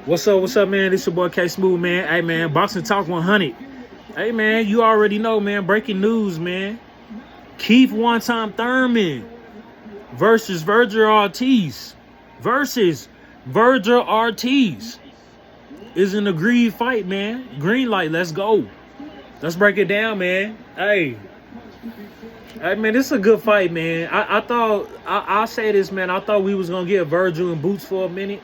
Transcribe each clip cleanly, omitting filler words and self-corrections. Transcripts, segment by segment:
What's up, man? This your boy K Smooth, man. Hey, man, Boxing Talk 100. Hey, man, you already know, man. Breaking news, man. Keith one-time Thurman versus Virgil Ortiz. Is an agreed fight, man. Green light, let's go. Let's break it down, man. Hey, man, this is a good fight, man. I thought, I'll say this, man. I thought we was going to get Virgil in boots for a minute.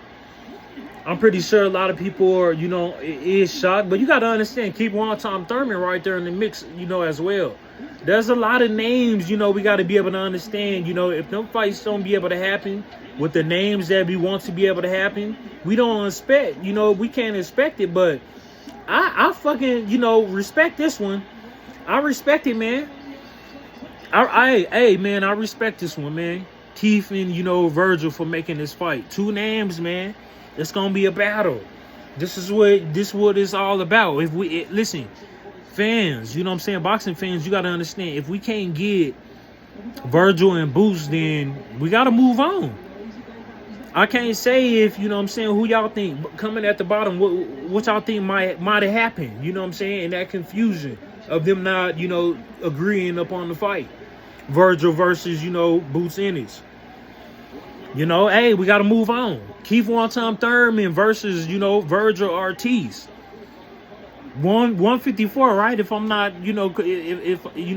I'm pretty sure a lot of people are, is shocked. But you got to understand, keep one-time Thurman right there in the mix, as well. There's a lot of names, we got to be able to understand, if them fights don't be able to happen with the names that we want to be able to happen, we don't expect, we can't expect it. But I fucking, respect this one. I respect it, man. Man, I respect this one, man. Keith and, Virgil for making this fight. Two names, man. It's gonna be a battle. This is what it's all about. Listen, fans, you know what I'm saying, boxing fans, you gotta understand. If we can't get Virgil and Boots, then we gotta move on. I can't say if you know what I'm saying who y'all think coming at the bottom. What y'all think might have happened. You know what I'm saying, in that confusion of them not agreeing upon the fight. Virgil versus Boots Ennis. Hey, we got to move on. Keith one-time Thurman versus, Virgil Ortiz. 154, right? If I'm not, if you know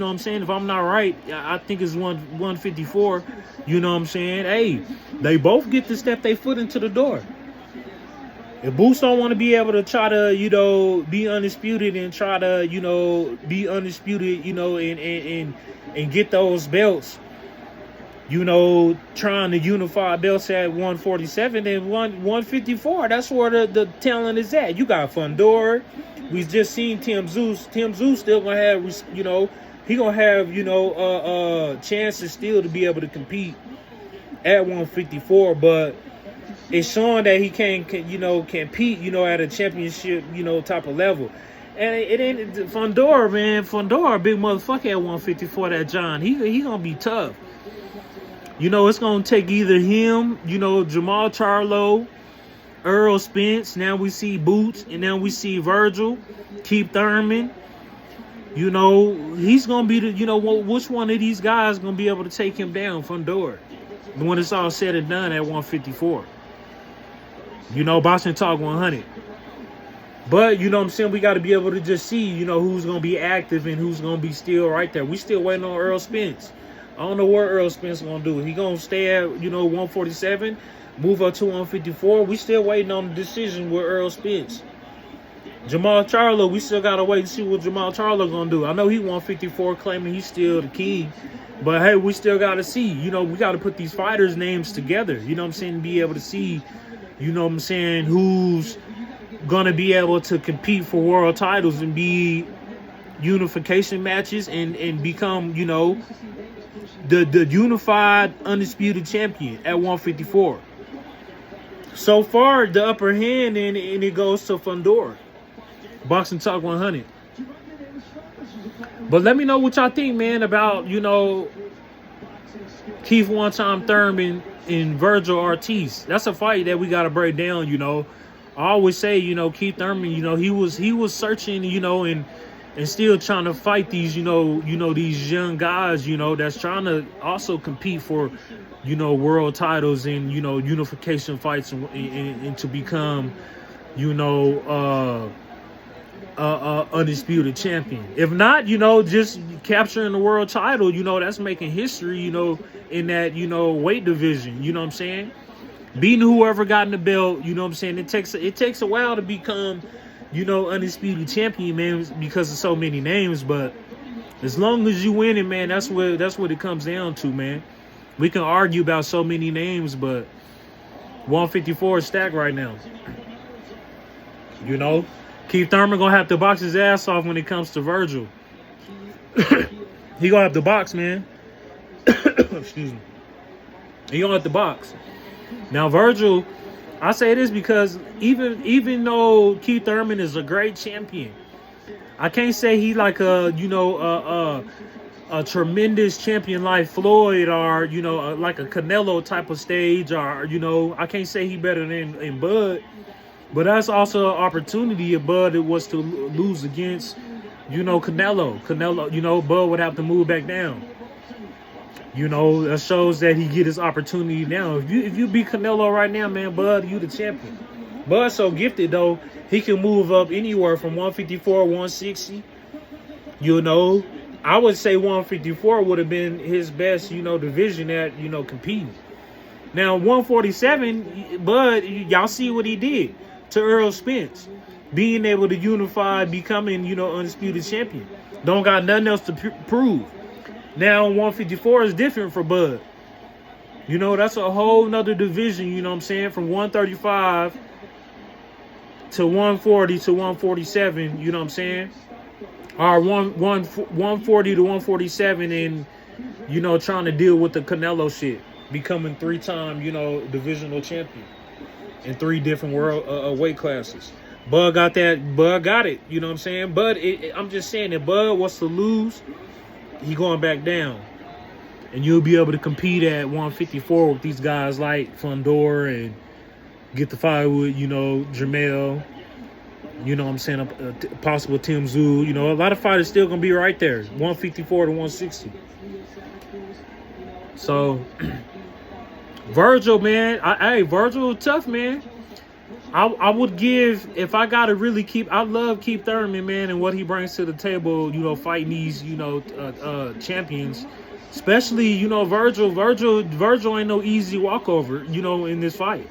what I'm saying, if I'm not right, I think it's 154. You know what I'm saying? Hey, they both get to step their foot into the door. If Boots don't want to be able to try to, be undisputed and try to, be undisputed, and get those belts, trying to unify belts at 147 and 154. That's where the talent is at. You got Fundora. We just seen Tim Zeus. Tim Zeus still gonna have, he gonna have, chances still to be able to compete at 154. But it's showing that he can compete, at a championship, type of level. And it ain't Fundora, man. Fundora, big motherfucker at 154. That John, he gonna be tough. It's going to take either him, Jamal Charlo, Earl Spence. Now we see Boots, and now we see Virgil, Keith Thurman. He's going to be the, which one of these guys going to be able to take him down, Fundora, when it's all said and done at 154. Boxing Talk 100. But, what I'm saying, we got to be able to just see, who's going to be active and who's going to be still right there. We still waiting on Earl Spence. I don't know what Earl Spence gonna do. He gonna stay at 147, move up to 154. We still waiting on the decision with Earl Spence. Jamal Charlo, we still gotta wait and see what Jamal Charlo gonna do. I know he 154, claiming he's still the king, but hey, we still gotta see. We gotta put these fighters' names together. You know what I'm saying? Be able to see, who's gonna be able to compete for world titles and be unification matches and become, the unified undisputed champion at 154. So far, the upper hand and it goes to Fundora. Boxing Talk 100. But let me know what y'all think, man, about Keith one-time Thurman and Virgil Ortiz. That's a fight that we gotta break down. I always say, Keith Thurman, he was searching, and still trying to fight these, these young guys, that's trying to also compete for, world titles and, unification fights and to become, undisputed champion. If not, just capturing the world title, that's making history, in that, weight division. You know what I'm saying? Beating whoever got in the belt, you know what I'm saying? It takes a while to become, undisputed champion, man, because of so many names. But as long as you win it, man, that's what it comes down to, man. We can argue about so many names, but 154 is stacked right now. Keith Thurman gonna have to box his ass off when it comes to Virgil. He gonna have to box, man. Excuse me. He gonna have to box. Now Virgil, I say this because even though Keith Thurman is a great champion, I can't say he like a tremendous champion like Floyd or like a Canelo type of stage, or I can't say he better than Bud. But that's also an opportunity if Bud was to lose against, Canelo. Canelo, Bud would have to move back down. That shows that he get his opportunity now. If you beat Canelo right now, man, Bud, you the champion. Bud's so gifted, though. He can move up anywhere from 154, 160. I would say 154 would have been his best, division at, competing. Now, 147, Bud, y'all see what he did to Earl Spence. Being able to unify, becoming, undisputed champion. Don't got nothing else to prove. Now, 154 is different for Bud. That's a whole nother division, from 135 to 140 to 147, or 140 to 147 and, trying to deal with the Canelo shit. Becoming 3-time, divisional champion in 3 different world weight classes. Bud got that. Bud got it. Bud, I'm just saying that Bud was to lose, he going back down. And you'll be able to compete at 154 with these guys like Fundor and get the fight with, Jermell. Possible Tim Tszyu. A lot of fighters still going to be right there. 154 to 160. So, Virgil, man. Virgil tough, man. I would give, if I got to really I love Keith Thurman, man, and what he brings to the table, fighting these, champions. Especially, Virgil. Virgil ain't no easy walkover, in this fight.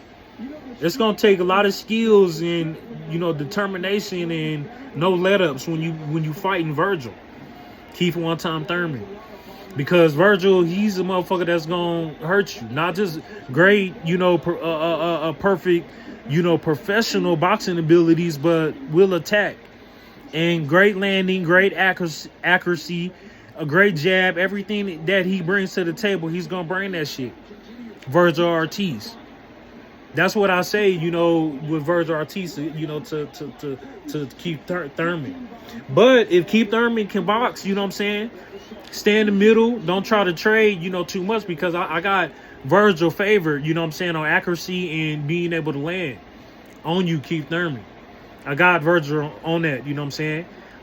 It's going to take a lot of skills and, determination and no let-ups when you fighting Virgil. Keith one-time Thurman. Because Virgil, he's a motherfucker that's going to hurt you. Not just great, perfect, professional boxing abilities, but will attack. And great landing, great accuracy, a great jab, everything that he brings to the table, he's going to bring that shit. Virgil Ortiz. That's what I say, with Virgil Ortiz, to Keith Thurman. But if Keith Thurman can box, stay in the middle, don't try to trade, too much, because I got Virgil favored, on accuracy and being able to land on you, Keith Thurman. I got Virgil on that,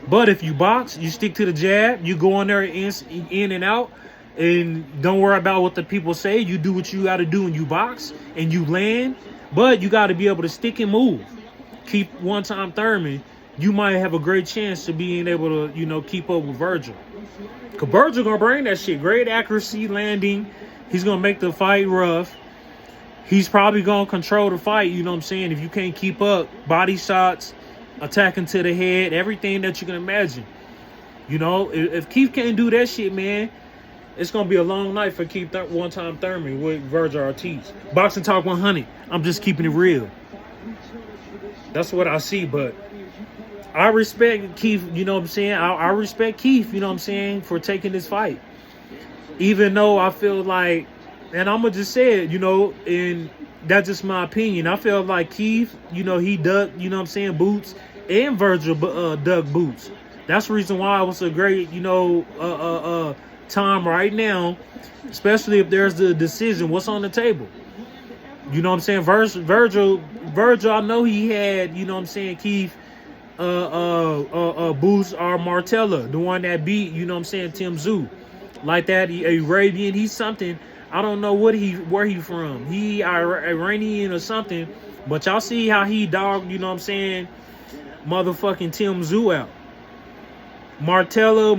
But if you box, you stick to the jab, you go in there in and out, and don't worry about what the people say. You do what you got to do, and you box and you land. But you got to be able to stick and move. Keep one-time Thurman. You might have a great chance to being able to, keep up with Virgil. Because Virgil going to bring that shit. Great accuracy, landing. He's going to make the fight rough. He's probably going to control the fight, If you can't keep up, body shots, attacking to the head, everything that you can imagine. If Keith can't do that shit, man, it's going to be a long night for Keith one-time Thurman with Virgil Ortiz. Boxing Talk 100. I'm just keeping it real. That's what I see, but I respect Keith, I respect Keith, for taking this fight. Even though I feel like, and I'm going to just say it, and that's just my opinion. I feel like Keith, he ducked, boots, and Virgil ducked boots. That's the reason why it was a great, time right now, especially if there's the decision. What's on the table? Virgil, I know he had, Keith, Boots or Martella, the one that beat, Tim Tszyu. Like that, Arabian, he's something. I don't know where he from. He Iranian or something. But y'all see how he dogged, motherfucking Tim Tszyu out. Martella,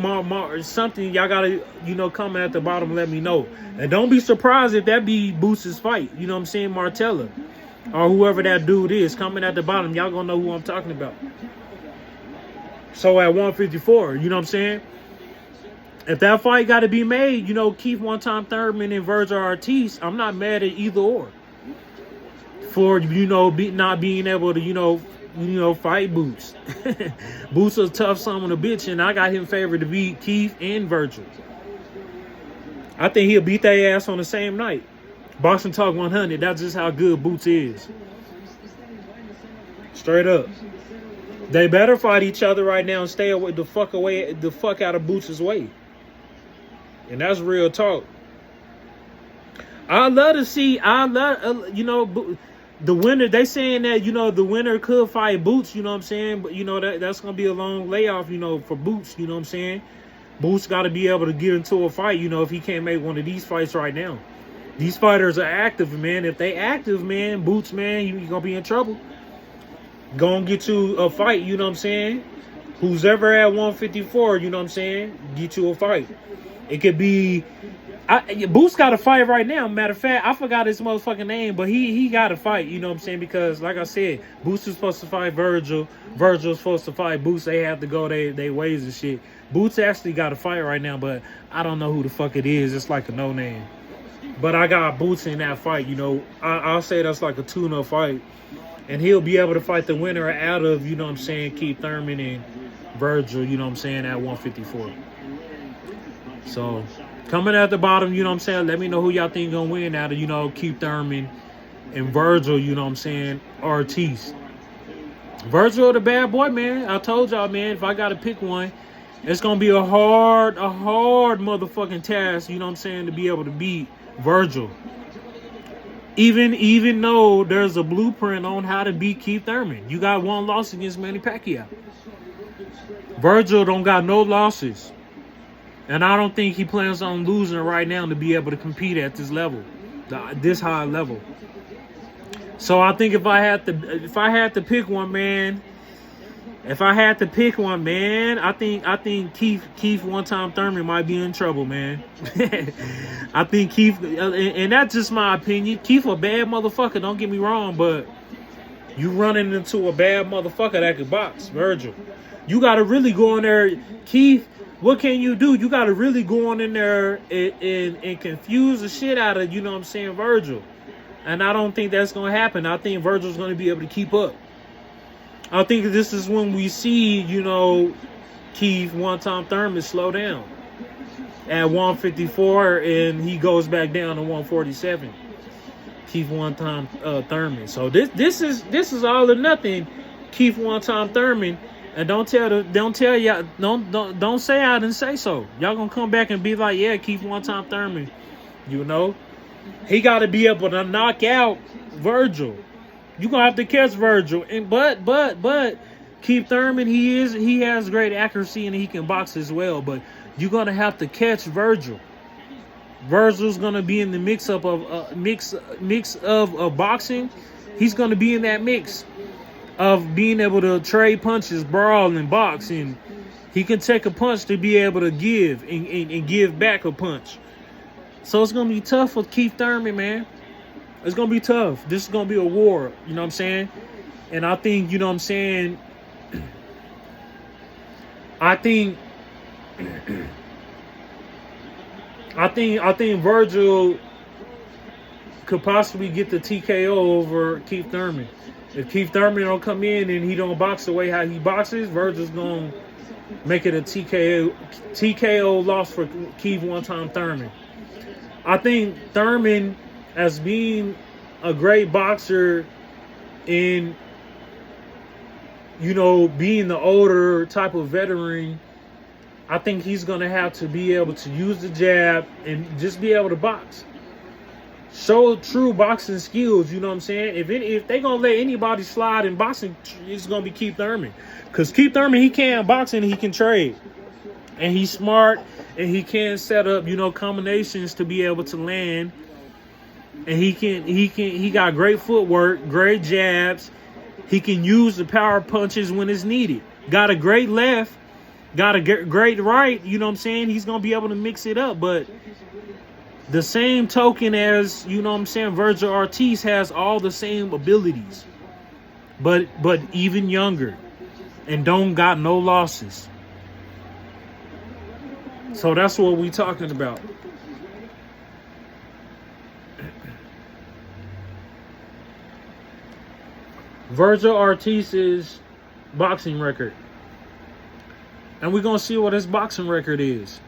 something, y'all gotta, comment at the bottom and let me know. And don't be surprised if that be Boots' fight, Martella. Or whoever that dude is, comment at the bottom. Y'all gonna know who I'm talking about. So at 154, if that fight gotta be made, Keith one-time Thurman and Virgil Ortiz, I'm not mad at either or. For, not being able to, fight Boots. Boots is a tough son of a bitch, and I got him favored to beat Keith and Virgil. I think he'll beat their ass on the same night. Boxing Talk 100, that's just how good Boots is. Straight up. They better fight each other right now and stay the fuck out of Boots' way. And that's real talk. I love to see, The winner, they saying that, the winner could fight Boots, you know what I'm saying? But, that's going to be a long layoff, for Boots, you know what I'm saying? Boots got to be able to get into a fight, if he can't make one of these fights right now. These fighters are active, man. If they active, man, Boots, man, you're going to be in trouble. Going to get you a fight, you know what I'm saying? Who's ever at 154, you know what I'm saying? Get you a fight. It could be... Boots got a fight right now. Matter of fact, I forgot his motherfucking name, but he got a fight, you know what I'm saying? Because, like I said, Boots is supposed to fight Virgil. Virgil's supposed to fight Boots. They have to go they ways and shit. Boots actually got a fight right now, but I don't know who the fuck it is. It's like a no-name. But I got Boots in that fight, I'll say that's like a tune-up fight. And he'll be able to fight the winner out of, you know what I'm saying, Keith Thurman and Virgil, you know what I'm saying, at 154. So... coming at the bottom, you know what I'm saying? Let me know who y'all think gonna win out of, Keith Thurman and Virgil, you know what I'm saying? Ortiz. Virgil the bad boy, man. I told y'all, man, if I gotta pick one, it's gonna be a hard motherfucking task, you know what I'm saying, to be able to beat Virgil. Even though there's a blueprint on how to beat Keith Thurman. You got one loss against Manny Pacquiao. Virgil don't got no losses. And I don't think he plans on losing right now to be able to compete at this level, this high level. So I think if I had to pick one, man, I think Keith one-time Thurman might be in trouble, man. I think Keith, and that's just my opinion. Keith a bad motherfucker. Don't get me wrong, but you running into a bad motherfucker that could box, Virgil. You got to really go in there, Keith. What can you do? You got to really go on in there and confuse the shit out of, you know what I'm saying, Virgil. And I don't think that's going to happen. I think Virgil's going to be able to keep up. I think this is when we see, Keith one-time Thurman slow down at 154 and he goes back down to 147. Keith one-time Thurman. So this is all or nothing. Keith one-time Thurman. And don't say I didn't say so. Y'all gonna come back and be like, yeah, Keith one-time Thurman. He got to be able to knock out Virgil. You gonna have to catch Virgil. And but Keith Thurman, he has great accuracy and he can box as well. But you're gonna have to catch Virgil. Virgil's gonna be in the mix of boxing. He's gonna be in that mix of being able to trade punches, brawl, and box. And he can take a punch to be able to give and give back a punch. So it's going to be tough for Keith Thurman, man. It's going to be tough. This is going to be a war, you know what I'm saying? And I think, you know what I'm saying, I think Virgil could possibly get the TKO over Keith Thurman. If Keith Thurman don't come in and he don't box the way how he boxes, Virgil's going to make it a TKO loss for Keith one-time Thurman. I think Thurman, as being a great boxer and, being the older type of veteran, I think he's going to have to be able to use the jab and just be able to box. Show true boxing skills, you know what I'm saying? If they going to let anybody slide in boxing, it's going to be Keith Thurman. Because Keith Thurman, he can box and he can trade. And he's smart and he can set up, combinations to be able to land. And he got great footwork, great jabs. He can use the power punches when it's needed. Got a great left, got a great right, you know what I'm saying? He's going to be able to mix it up, but the same token as, Virgil Ortiz has all the same abilities, but even younger and don't got no losses. So that's what we talking about. Virgil Ortiz's boxing record. And we're going to see what his boxing record is.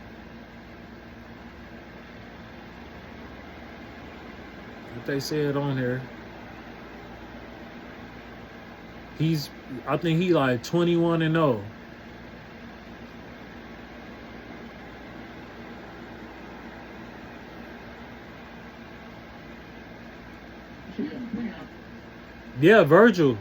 They said on here, I think he like 21-0. Yeah, Virgil.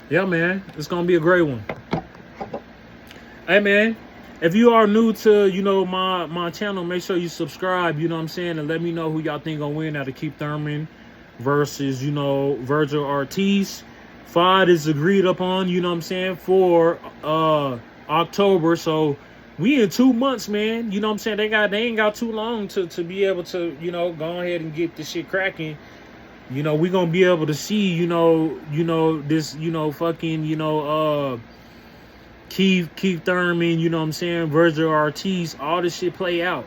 Yeah, man. It's gonna be a great one. Hey, man. If you are new to, my channel, make sure you subscribe, you know what I'm saying, and let me know who y'all think gonna win out of Keith Thurman versus, Virgil Ortiz. Fight is agreed upon, you know what I'm saying, for October. So we in 2 months, man. You know what I'm saying? They ain't got too long to be able to, go ahead and get this shit cracking. We gonna be able to see, this, fucking, Keith Thurman, you know what I'm saying, Virgil Ortiz, all this shit play out.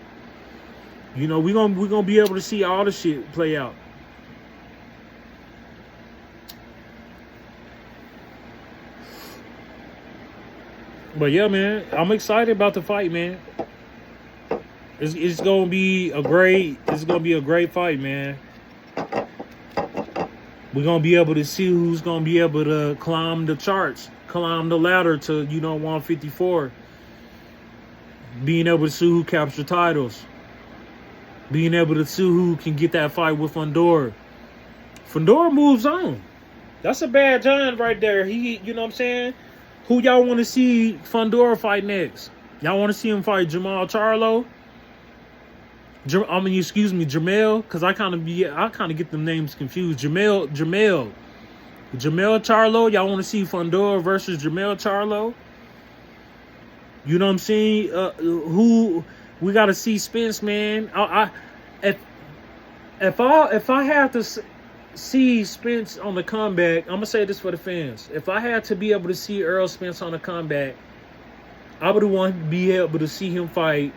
We gonna be able to see all this shit play out. But yeah, man, I'm excited about the fight, man. It's gonna be a great fight, man. We're gonna be able to see who's gonna be able to climb the charts, climb the ladder to 154. Being able to see who capture titles. Being able to see who can get that fight with Fundora. Fundora moves on. That's a bad giant right there. He, you know what I'm saying? Who y'all want to see Fundora fight next? Y'all want to see him fight Jamal Charlo? Jamel, because I kind of get them names confused. Jamel Charlo. Y'all want to see Fundora versus Jamel Charlo? You know what I'm saying? Who we got to see Spence, man. If I had to see Spence on the comeback, I'm gonna say this for the fans. If I had to be able to see Errol Spence on the comeback, I would want to be able to see him fight.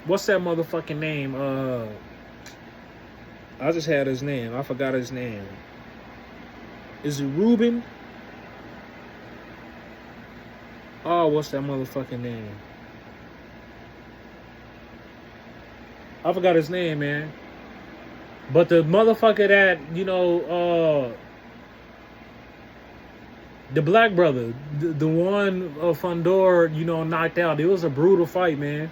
What's that motherfucking name? I just had his name. I forgot his name. Is it Ruben? Oh, what's that motherfucking name? I forgot his name, man. But the motherfucker that, the black brother, the one Fundora, knocked out. It was a brutal fight, man.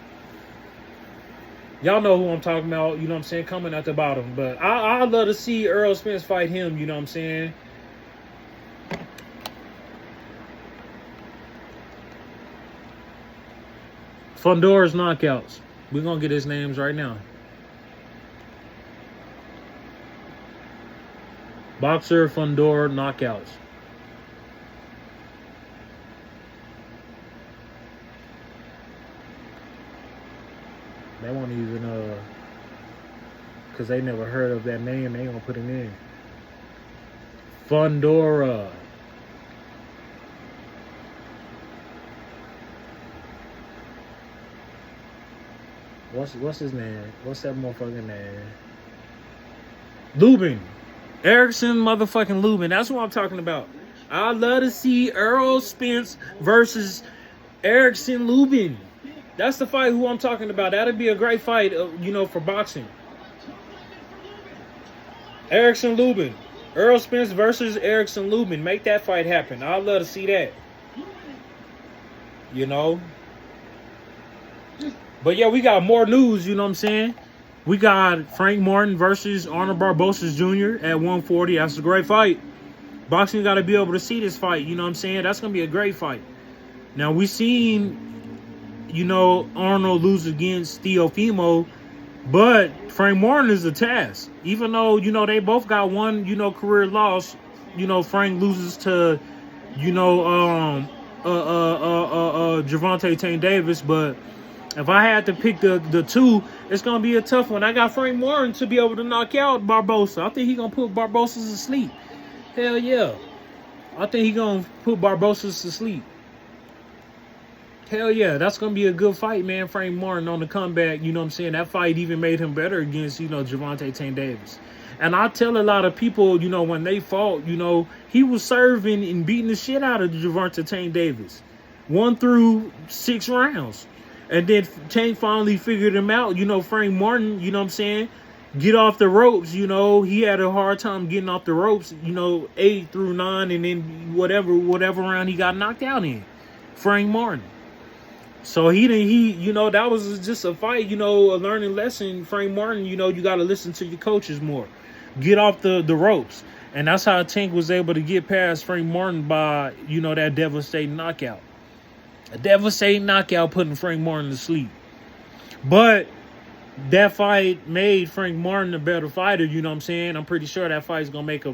Y'all know who I'm talking about, you know what I'm saying, coming at the bottom. But I'd love to see Errol Spence fight him, you know what I'm saying. Fundora's knockouts. We're going to get his names right now. Boxer Fundora knockouts. They won't even, because they never heard of that name. They ain't going to put it in. Fundora. What's his name? What's that motherfucking name? Lubin. Erickson motherfucking Lubin. That's what I'm talking about. I'd love to see Errol Spence versus Erickson Lubin. That's the fight who I'm talking about. That'd be a great fight, for boxing. Erickson Lubin. Errol Spence versus Erickson Lubin. Make that fight happen. I'd love to see that. But yeah, we got more news, you know what I'm saying? We got Frank Martin versus Arnold Barbosa Jr. at 140. That's a great fight. Boxing got to be able to see this fight, you know what I'm saying? That's going to be a great fight. Now, we seen, Arnold lose against Teofimo, but Frank Martin is a task. Even though, they both got one, career loss, Frank loses to, Gervonta Tank Davis, but if I had to pick the two, it's going to be a tough one. I got Frank Martin to be able to knock out Barbosa. I think he's going to put Barbosa to sleep. Hell yeah. I think he's going to put Barbosa to sleep. Hell yeah. That's going to be a good fight, man. Frank Martin on the comeback. You know what I'm saying? That fight even made him better against, Gervonta Tank Davis. And I tell a lot of people, when they fought, he was serving and beating the shit out of Gervonta Tank Davis. 1 through 6 rounds. And then Tank finally figured him out. Frank Martin, you know what I'm saying, get off the ropes. You know, he had a hard time getting off the ropes. You know, 8 through 9, and then whatever round he got knocked out in. Frank Martin. So you know, that was just a fight, you know, a learning lesson. Frank Martin, you know, you got to listen to your coaches more. Get off the ropes. And that's how Tank was able to get past Frank Martin by, you know, that devastating knockout. A devastating knockout putting Frank Martin to sleep. But that fight made Frank Martin a better fighter, you know what I'm saying? I'm pretty sure that fight's going to make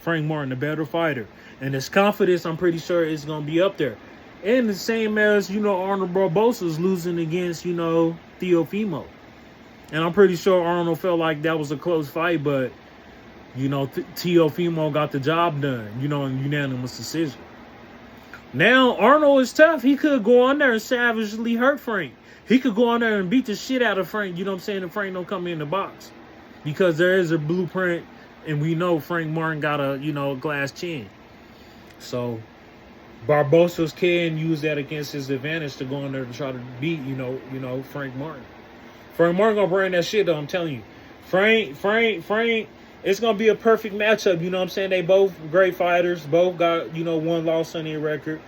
Frank Martin a better fighter. And his confidence, I'm pretty sure, is going to be up there. And the same as, you know, Arnold Barbosa's losing against, you know, Teofimo. And I'm pretty sure Arnold felt like that was a close fight, but, you know, Teofimo got the job done, you know, in unanimous decision. Now, Arnold is tough. He could go on there and savagely hurt Frank. He could go on there and beat the shit out of Frank, you know what I'm saying, if Frank don't come in the box. Because there is a blueprint, and we know Frank Martin got a, you know, glass chin. So Barbosa's can use that against his advantage to go in there to try to beat, you know, Frank Martin. Frank Martin gonna bring that shit though, I'm telling you. Frank, it's gonna be a perfect matchup, you know what I'm saying? They both great fighters, both got, you know, 1 loss on their record.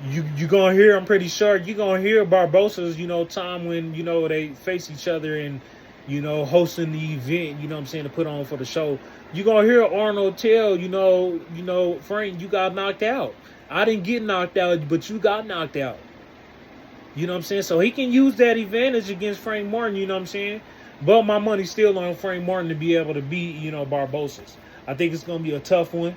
You gonna hear, I'm pretty sure, you gonna hear Barbosa's, you know, time when, you know, they face each other and, you know, hosting the event, you know what I'm saying, to put on for the show. You gonna hear Arnold tell, you know, Frank, you got knocked out. I didn't get knocked out, but you got knocked out. You know what I'm saying? So he can use that advantage against Frank Martin, you know what I'm saying? But my money's still on Frank Martin to be able to beat, you know, Barbosa's. I think it's going to be a tough one.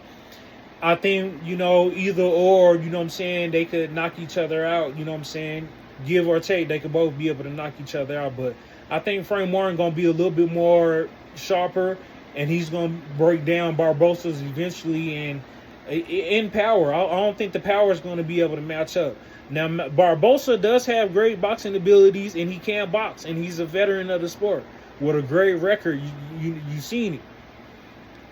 I think, you know, either or, you know what I'm saying, they could knock each other out, you know what I'm saying? Give or take, they could both be able to knock each other out. But I think Frank Martin going to be a little bit more sharper, and he's going to break down Barbosa's eventually and in power. I don't think the power is going to be able to match up. Now, Barbosa does have great boxing abilities, and he can box, and he's a veteran of the sport with a great record. You've seen it.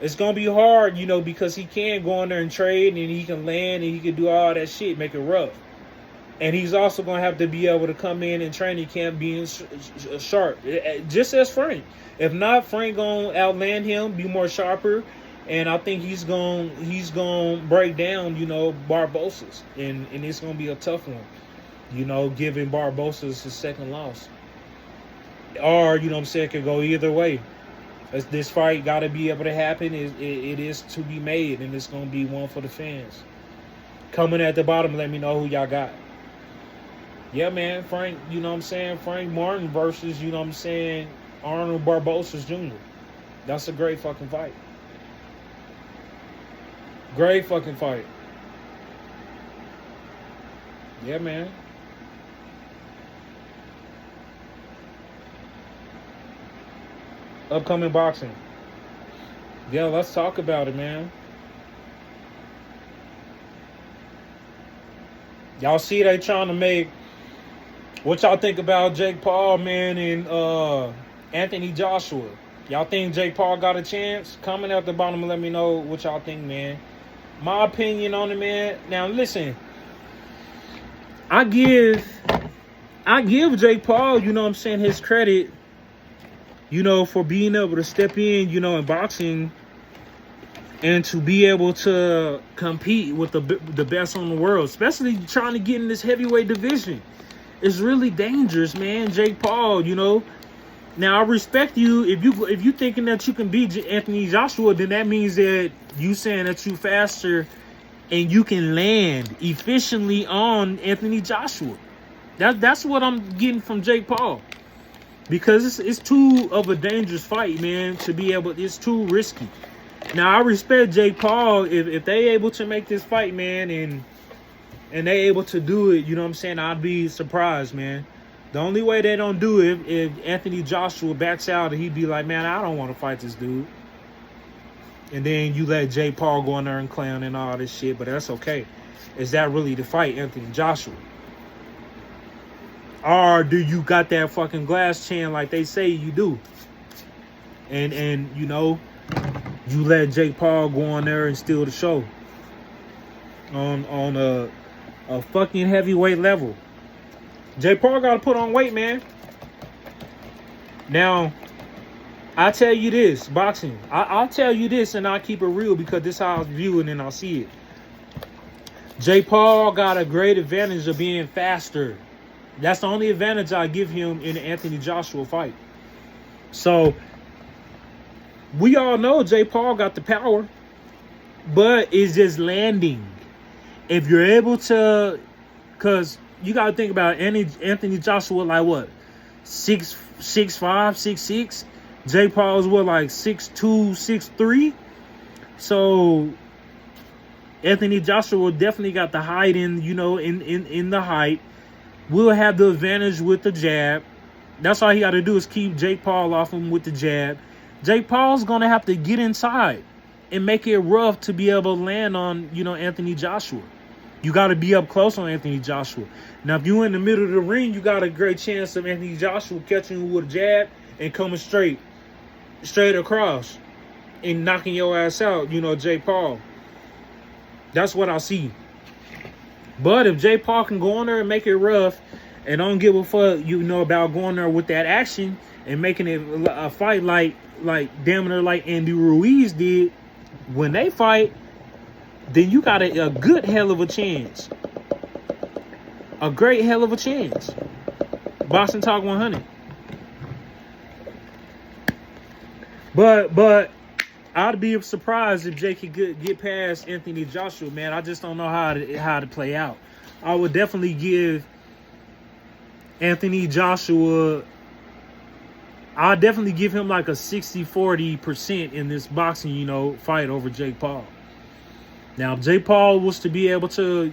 It's going to be hard, you know, because he can go in there and trade, and he can land, and he can do all that shit, make it rough. And he's also going to have to be able to come in and training camp being sharp, just as Frank. If not, Frank going to outland him, be more sharper. And I think he's going break down, you know, Barbosa's. And it's going to be a tough one, you know, giving Barbosa's his second loss. Or, you know what I'm saying, it could go either way. This fight got to be able to happen. It is to be made, and it's going to be one for the fans. Coming at the bottom, let me know who y'all got. Yeah, man, Frank, you know what I'm saying, Frank Martin versus, you know what I'm saying, Arnold Barbosa Jr. That's a great fucking fight. Great fucking fight. Yeah, man. Upcoming boxing. Yeah, let's talk about it, man. Y'all see they trying to make... What y'all think about Jake Paul, man, and Anthony Joshua? Y'all think Jake Paul got a chance? Comment at the bottom and let me know what y'all think, man. My opinion on it, man. Now, listen. I give Jake Paul, you know what I'm saying, his credit, you know, for being able to step in, you know, in boxing and to be able to compete with the best on the world, especially trying to get in this heavyweight division. It's really dangerous, man. Jake Paul, you know. Now, I respect you. If you thinking that you can beat Anthony Joshua, then that means that you saying that you faster and you can land efficiently on Anthony Joshua. That's what I'm getting from Jake Paul. Because it's too of a dangerous fight, man, to be able... It's too risky. Now, I respect Jake Paul. If they able to make this fight, man, and they able to do it, you know what I'm saying, I'd be surprised, man. The only way they don't do it if Anthony Joshua backs out and he'd be like, man, I don't want to fight this dude. And then you let Jake Paul go in there and clown and all this shit, but that's okay. Is that really the fight, Anthony Joshua? Or do you got that fucking glass chin like they say you do? And you know, you let Jake Paul go in there and steal the show on a fucking heavyweight level. Jake Paul got to put on weight, man. Now, I tell you this, boxing. I'll tell you this, and I'll keep it real because this is how I view it and I see it. Jake Paul got a great advantage of being faster. That's the only advantage I give him in the Anthony Joshua fight. So we all know Jake Paul got the power, but it's just landing. If you're able to, because you got to think about Anthony Joshua, like what, 6'5", 6'6". Jake Paul's what, like 6'2", 6'3". So Anthony Joshua definitely got the height in the height. Will have the advantage with the jab. That's all he got to do is keep Jake Paul off him with the jab. Jake Paul's gonna have to get inside and make it rough to be able to land on Anthony Joshua. You got to be up close on Anthony Joshua. Now, if you're in the middle of the ring, you got a great chance of Anthony Joshua catching you with a jab and coming straight across and knocking your ass out, Jake Paul. That's what I see. But if Jake Paul can go on there and make it rough and don't give a fuck, about going there with that action and making it a fight like damn near like Andy Ruiz did when they fight, then you got a good hell of a chance. A great hell of a chance. Boxing Talk 100. But I'd be surprised if Jake could get past Anthony Joshua, man. I just don't know how to play out. I would definitely give Anthony Joshua, I'll definitely give him like a 60-40% in this boxing, fight over Jake Paul. Now, if Jake Paul was to be able to,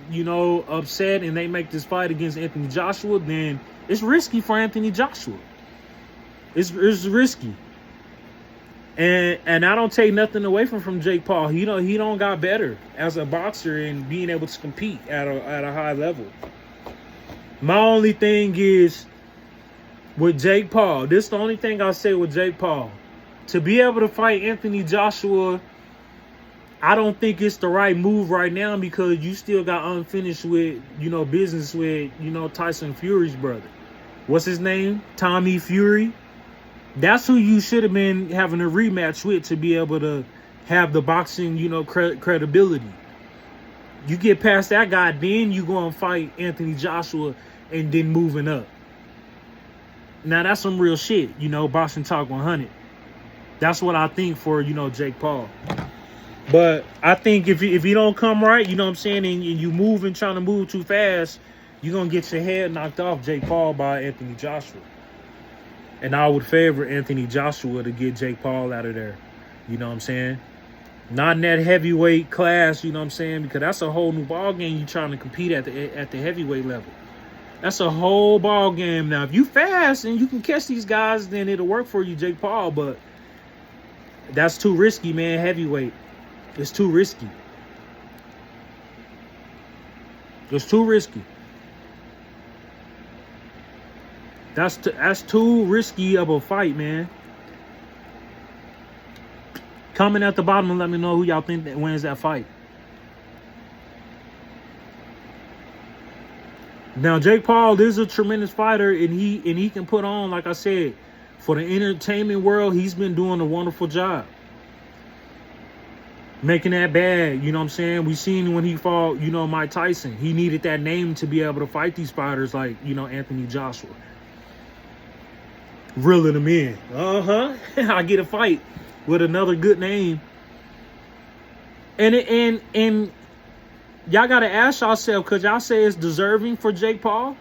upset and they make this fight against Anthony Joshua, then it's risky for Anthony Joshua. It's risky. And I don't take nothing away from Jake Paul. He don't got better as a boxer and being able to compete at a high level. My only thing is with Jake Paul, this is the only thing I'll say with Jake Paul. To be able to fight Anthony Joshua, I don't think it's the right move right now because you still got unfinished with, business with, Tyson Fury's brother. What's his name? Tommy Fury. That's who you should have been having a rematch with to be able to have the boxing, credibility. You get past that guy, then you go and fight Anthony Joshua and then moving up. Now, that's some real shit, Boxing Talk 100. That's what I think for, Jake Paul. But I think if you don't come right, and you move and trying to move too fast, you're going to get your head knocked off Jake Paul by Anthony Joshua. And I would favor Anthony Joshua to get Jake Paul out of there. Not in that heavyweight class, because that's a whole new ball game. You trying to compete at the heavyweight level. That's a whole ball game. Now, if you fast and you can catch these guys, then it'll work for you, Jake Paul. But that's too risky, man. Heavyweight. It's too risky. It's too risky. That's too risky of a fight, man. Comment at the bottom and let me know who y'all think that wins that fight. Now, Jake Paul is a tremendous fighter, and he can put on, like I said, for the entertainment world, he's been doing a wonderful job. Making that bag, We seen when he fought, Mike Tyson. He needed that name to be able to fight these fighters like, Anthony Joshua. Reeling them in. I get a fight with another good name. And y'all got to ask yourself, because y'all say it's deserving for Jake Paul.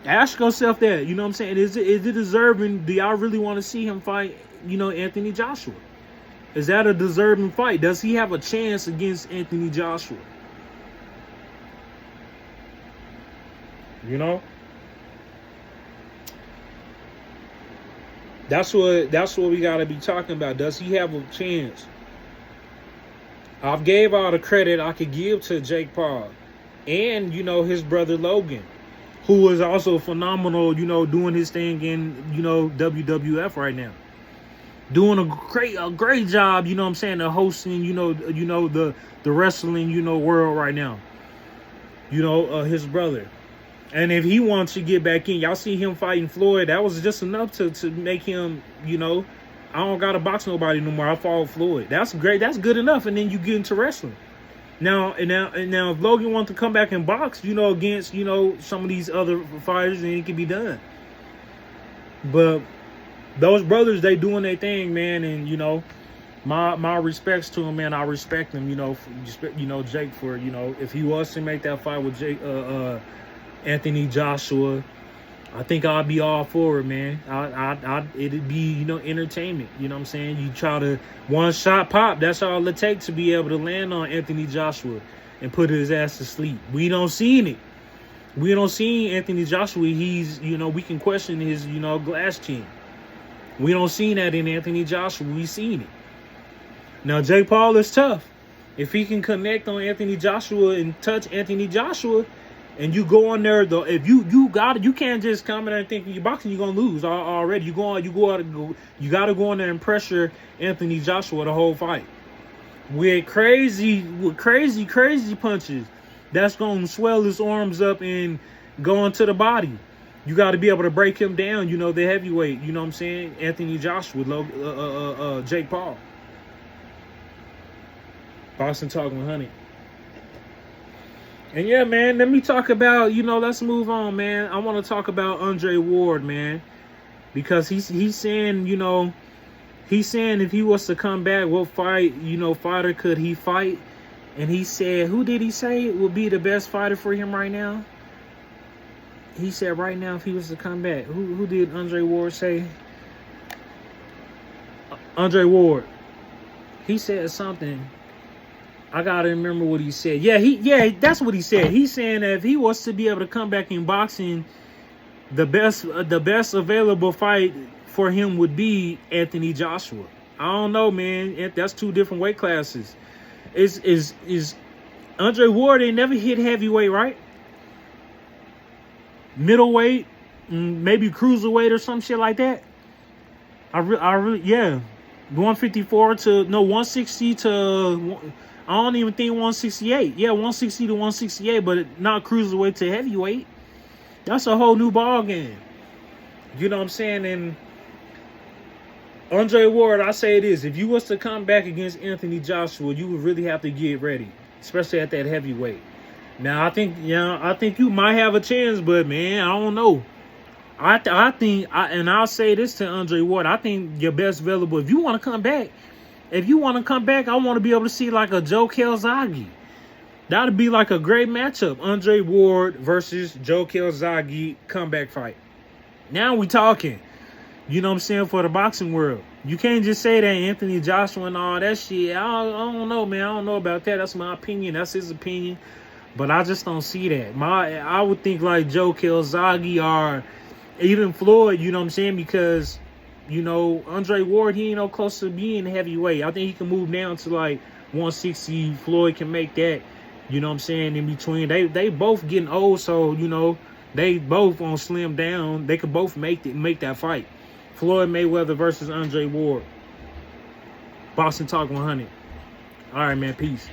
Ask yourself that, Is it deserving? Do y'all really want to see him fight, Anthony Joshua? Is that a deserving fight? Does he have a chance against Anthony Joshua? That's what we gotta be talking about. Does he have a chance? I've gave all the credit I could give to Jake Paul and his brother Logan, who is also phenomenal, doing his thing in WWF right now. Doing a great job, of hosting, the wrestling, world right now. His brother. And if he wants to get back in, y'all see him fighting Floyd, that was just enough to make him, you know, I don't got to box nobody no more. I fought Floyd. That's great. That's good enough. And then you get into wrestling. Now, if Logan wants to come back and box, you know, against, you know, some of these other fighters, then it can be done. But those brothers, they doing their thing, man. And, you know, my respects to him, man. I respect him, you know, Jake, for, you know, if he was to make that fight with Jake, Anthony Joshua, I think I'd be all for it, man. It'd be, you know, entertainment. You know what I'm saying? You try to one shot pop. That's all it takes to be able to land on Anthony Joshua and put his ass to sleep. We don't seen it. We don't see Anthony Joshua. He's, you know, we can question his, you know, glass chin. We don't see that in Anthony Joshua. We seen it. Now, Jake Paul is tough. If he can connect on Anthony Joshua and touch Anthony Joshua, and you go in there, though, if you can't just come in there and think you're boxing, you're gonna lose already. You got to go in there and pressure Anthony Joshua the whole fight with crazy punches. That's gonna swell his arms up and go into the body. You got to be able to break him down. You know, the heavyweight. You know what I'm saying? Anthony Joshua, Jake Paul. BoxingTalk 100. And yeah, man, let me talk about, you know, let's move on, man. I want to talk about Andre Ward, man, because he's saying, you know, he's saying if he was to come back, what fighter could he fight? And he said, who did he say would be the best fighter for him right now? He said right now if he was to come back. Who did Andre Ward say? Andre Ward. He said something. I gotta remember what he said. Yeah, that's what he said. He's saying that if he was to be able to come back in boxing, the best available fight for him would be Anthony Joshua. I don't know, man. That's two different weight classes. Is Andre Ward ain't never hit heavyweight, right? Middleweight, maybe cruiserweight or some shit like that. I really, yeah. 154 to 160 to. I don't even think 168. Yeah, 160 to 168, but not cruiserweight to heavyweight. That's a whole new ball game. You know what I'm saying? And Andre Ward, I say this: if you was to come back against Anthony Joshua, you would really have to get ready, especially at that heavyweight. Now, I think you might have a chance, but man, I don't know. I think, and I'll say this to Andre Ward: I think your best available. If you want to come back. I want to be able to see like a Joe Calzaghe. That'd be like a great matchup. Andre Ward versus Joe Calzaghe comeback fight. Now we talking. You know what I'm saying, for the boxing world. You can't just say that Anthony Joshua and all that shit. I don't know, man. I don't know about that. That's my opinion. That's his opinion. But I just don't see that. I would think like Joe Calzaghe or even Floyd, you know what I'm saying, because you know, Andre Ward, he ain't no close to being heavyweight. I think he can move down to like 160. Floyd can make that, you know what I'm saying, in between. They both getting old, so, you know, they both on slim down. They could both make that fight. Floyd Mayweather versus Andre Ward. BoxingTalk 100. All right, man. Peace.